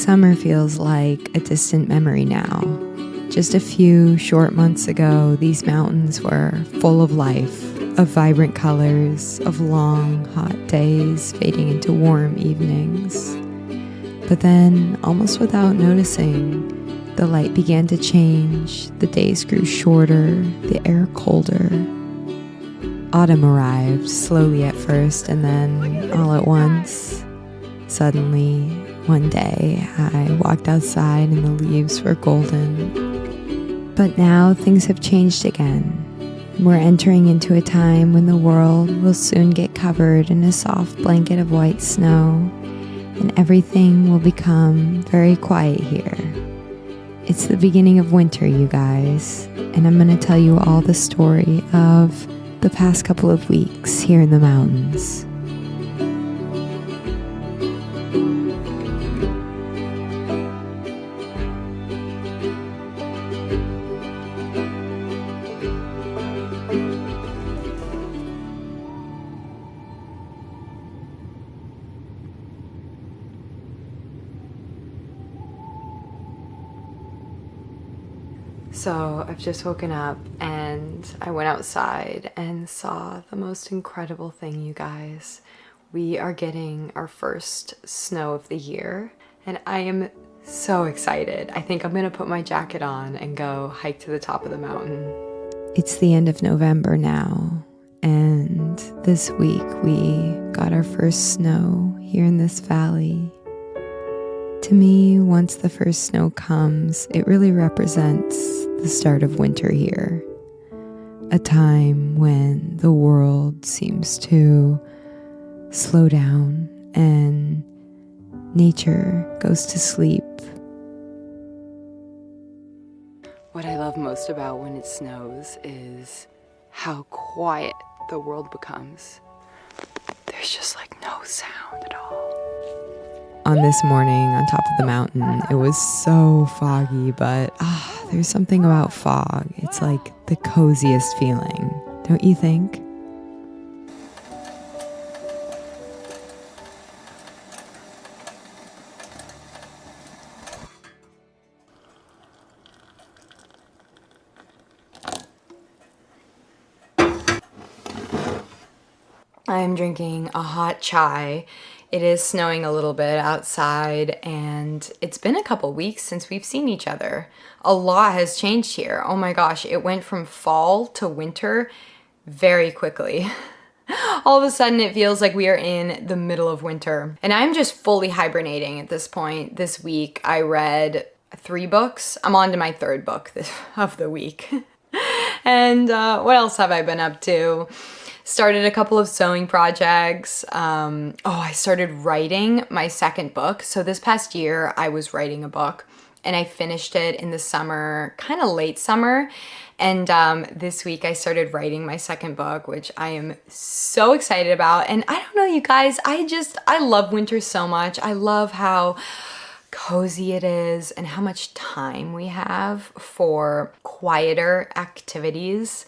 Summer feels like a distant memory now. Just a few short months ago, these mountains were full of life, of vibrant colors, of long, hot days fading into warm evenings. But then, almost without noticing, the light began to change, the days grew shorter, the air colder. Autumn arrived, slowly at first, and then all at once. Suddenly, one day, I walked outside and the leaves were golden. But now things have changed again. We're entering into a time when the world will soon get covered in a soft blanket of white snow, and everything will become very quiet here. It's the beginning of winter, you guys, and I'm going to tell you all the story of the past couple of weeks here in the mountains. So I've just woken up and I went outside and saw the most incredible thing, you guys. We are getting our first snow of the year and I am so excited. I think I'm gonna put my jacket on and go hike to the top of the mountain. It's the end of November now, and this week we got our first snow here in this valley. To me, once the first snow comes, it really represents the start of winter here. A time when the world seems to slow down and nature goes to sleep. What I love most about when it snows is how quiet the world becomes. There's just like no sound at all. On this morning on top of the mountain, it was so foggy, but there's something about fog. It's like the coziest feeling, don't you think? I am drinking a hot chai. It is snowing a little bit outside, and it's been a couple weeks since we've seen each other. A lot has changed here. Oh my gosh, it went from fall to winter very quickly. All of a sudden, it feels like we are in the middle of winter. And I'm just fully hibernating at this point. This week, I read 3 books. I'm on to my 3rd book of the week. And what else have I been up to? Started a couple of sewing projects. I started writing my 2nd book. So this past year, I was writing a book and I finished it in the summer, kind of late summer. And this week I started writing my 2nd book, which I am so excited about. And I don't know, you guys, I love winter so much. I love how cozy it is and how much time we have for quieter activities.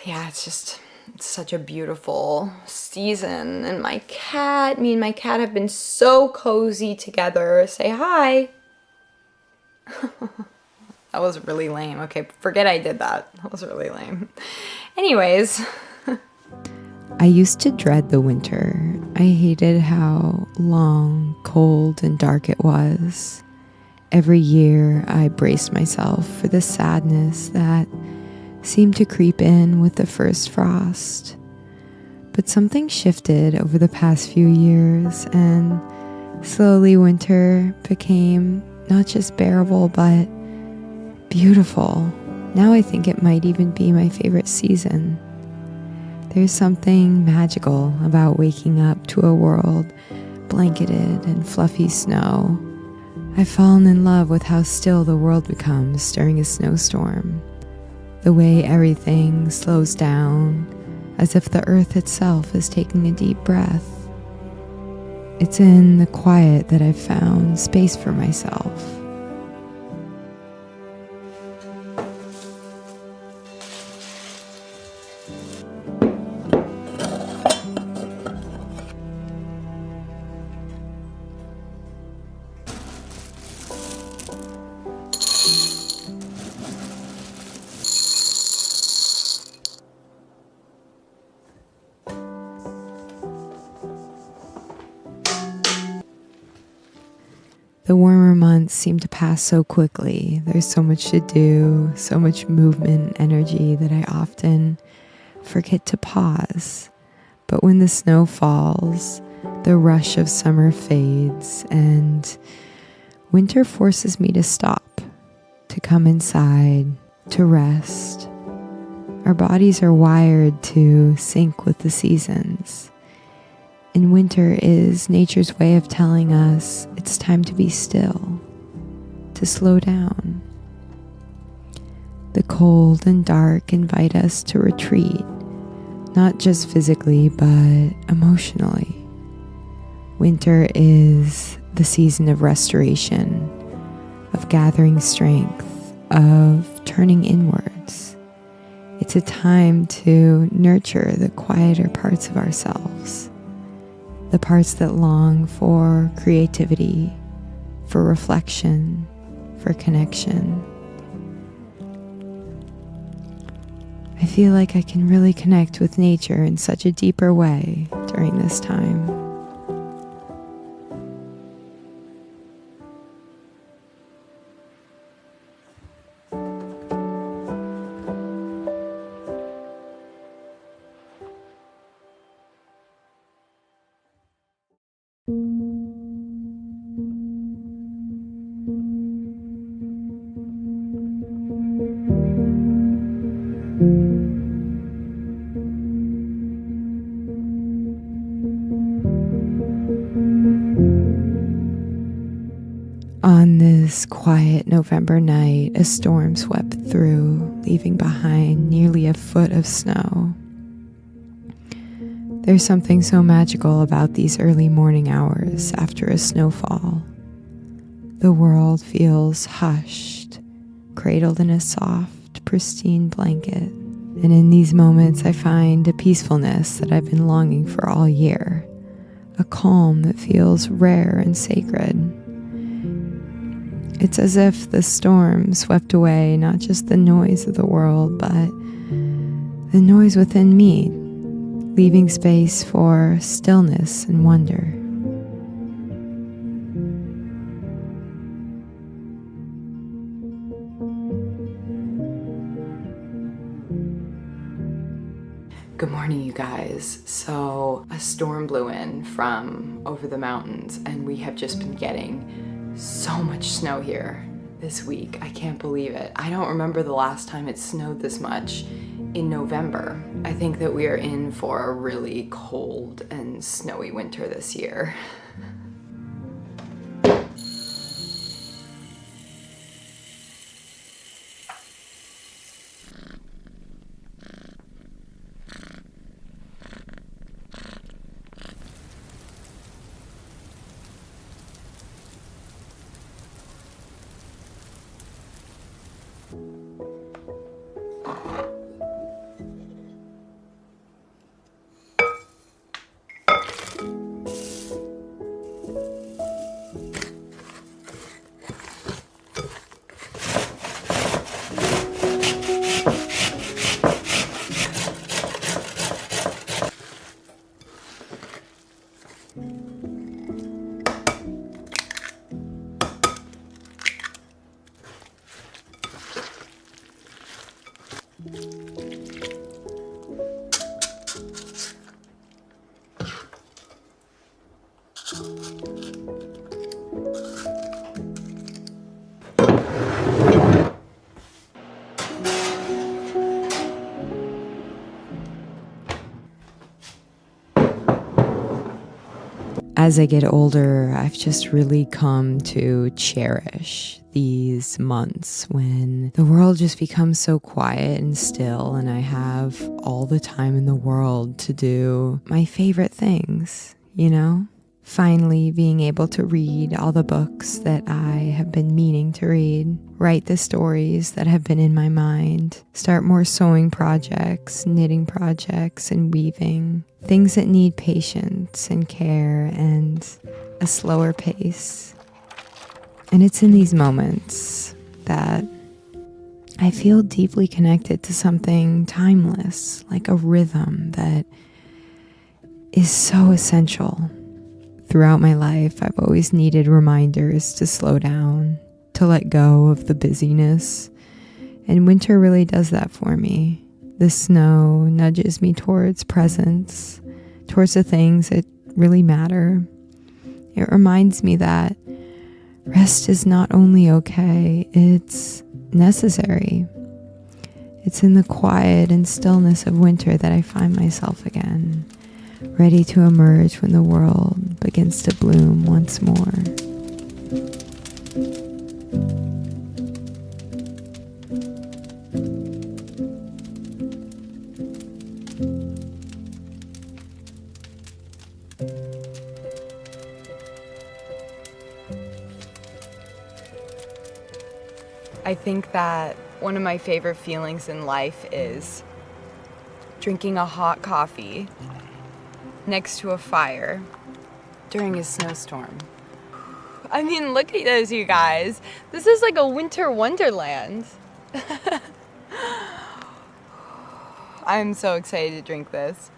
Yeah, it's such a beautiful season. And me and my cat have been so cozy together. Say hi. That was really lame. Okay, forget I did that. That was really lame. Anyways. I used to dread the winter. I hated how long, cold, and dark it was. Every year, I braced myself for the sadness that seemed to creep in with the first frost. But something shifted over the past few years, and slowly winter became not just bearable, but beautiful. Now I think it might even be my favorite season. There's something magical about waking up to a world blanketed in fluffy snow. I've fallen in love with how still the world becomes during a snowstorm. The way everything slows down, as if the earth itself is taking a deep breath. It's in the quiet that I've found space for myself. The warmer months seem to pass so quickly. There's so much to do, so much movement and energy that I often forget to pause. But when the snow falls, the rush of summer fades, and winter forces me to stop, to come inside, to rest. Our bodies are wired to sync with the seasons. And winter is nature's way of telling us it's time to be still, to slow down. The cold and dark invite us to retreat, not just physically, but emotionally. Winter is the season of restoration, of gathering strength, of turning inwards. It's a time to nurture the quieter parts of ourselves, the parts that long for creativity, for reflection, for connection. I feel like I can really connect with nature in such a deeper way during this time. On this quiet November night, a storm swept through, leaving behind nearly a foot of snow. There's something so magical about these early morning hours after a snowfall. The world feels hushed, cradled in a soft, pristine blanket. And in these moments, I find a peacefulness that I've been longing for all year, a calm that feels rare and sacred. It's as if the storm swept away not just the noise of the world, but the noise within me, leaving space for stillness and wonder. Good morning, you guys. So a storm blew in from over the mountains, and we have just been getting so much snow here this week. I can't believe it. I don't remember the last time it snowed this much in November. I think that we are in for a really cold and snowy winter this year. As I get older, I've just really come to cherish these months when the world just becomes so quiet and still, and I have all the time in the world to do my favorite things, you know? Finally being able to read all the books that I have been meaning to read, write the stories that have been in my mind, start more sewing projects, knitting projects, and weaving, things that need patience and care and a slower pace. And it's in these moments that I feel deeply connected to something timeless, like a rhythm that is so essential. throughout my life, I've always needed reminders to slow down, to let go of the busyness. And winter really does that for me. The snow nudges me towards presence, towards the things that really matter. It reminds me that rest is not only okay, it's necessary. It's in the quiet and stillness of winter that I find myself again, ready to emerge when the world begins to bloom once more. I think that one of my favorite feelings in life is drinking a hot coffee next to a fire during a snowstorm. I mean, look at this, you guys. This is like a winter wonderland. I'm so excited to drink this.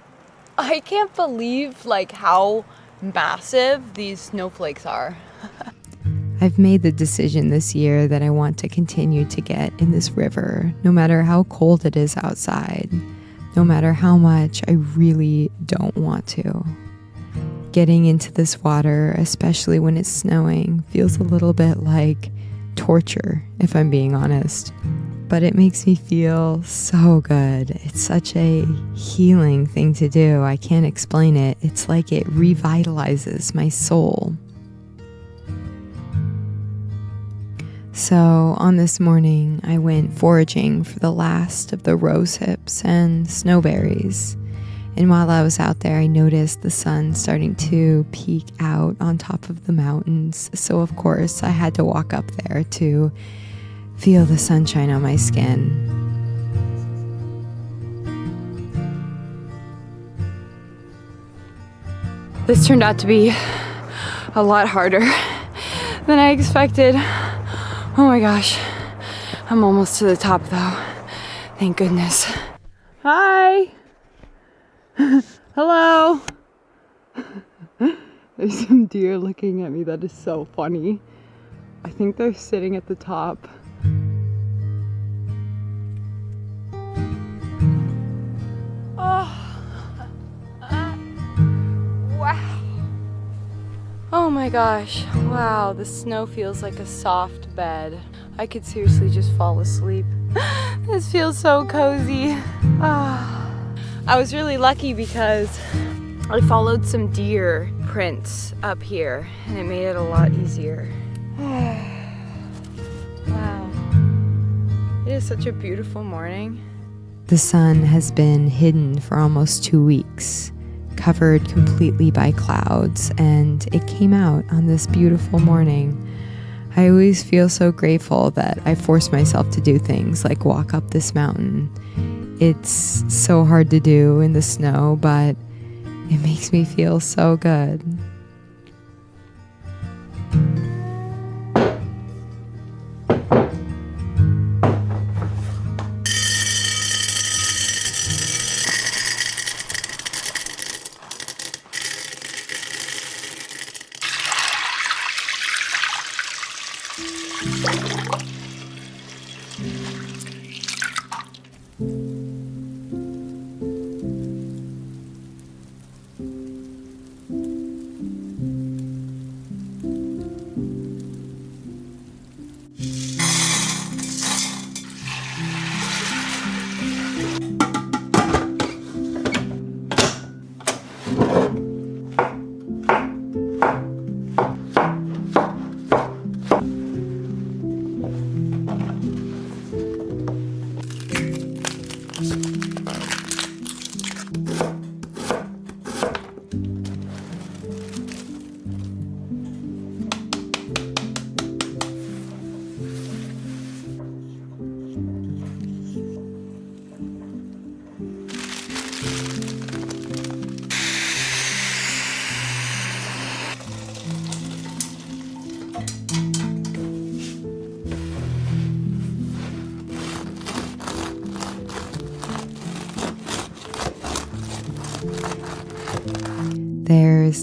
I can't believe like how massive these snowflakes are. I've made the decision this year that I want to continue to get in this river, no matter how cold it is outside, no matter how much I really don't want to. Getting into this water, especially when it's snowing, feels a little bit like torture, if I'm being honest. But it makes me feel so good. It's such a healing thing to do. I can't explain it. It's like it revitalizes my soul. So on this morning, I went foraging for the last of the rose hips and snowberries. And while I was out there, I noticed the sun starting to peek out on top of the mountains. So of course, I had to walk up there to feel the sunshine on my skin. This turned out to be a lot harder than I expected. Oh my gosh, I'm almost to the top though. Thank goodness. Hi. Hello. There's some deer looking at me. That is so funny. I think they're sitting at the top. Oh. Wow. Oh my gosh, wow, the snow feels like a soft bed. I could seriously just fall asleep. This feels so cozy. I was really lucky because I followed some deer prints up here and it made it a lot easier. Wow, it is such a beautiful morning. The sun has been hidden for almost 2 weeks, covered completely by clouds, and it came out on this beautiful morning. I always feel so grateful that I force myself to do things like walk up this mountain. It's so hard to do in the snow, but it makes me feel so good.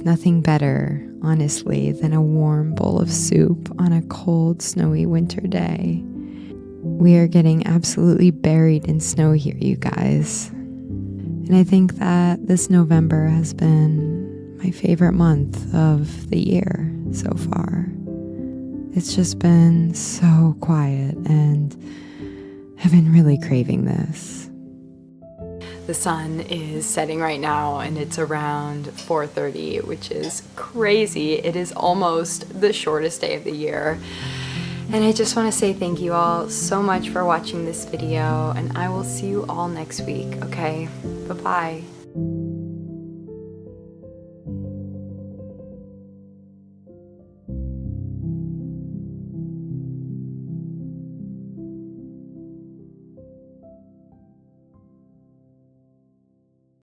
There's nothing better, honestly, than a warm bowl of soup on a cold, snowy winter day. We are getting absolutely buried in snow here, you guys. And I think that this November has been my favorite month of the year so far. It's just been so quiet, and I've been really craving this. The sun is setting right now, and it's around 4:30, which is crazy. It is almost the shortest day of the year. And I just want to say thank you all so much for watching this video, and I will see you all next week, okay? Bye-bye.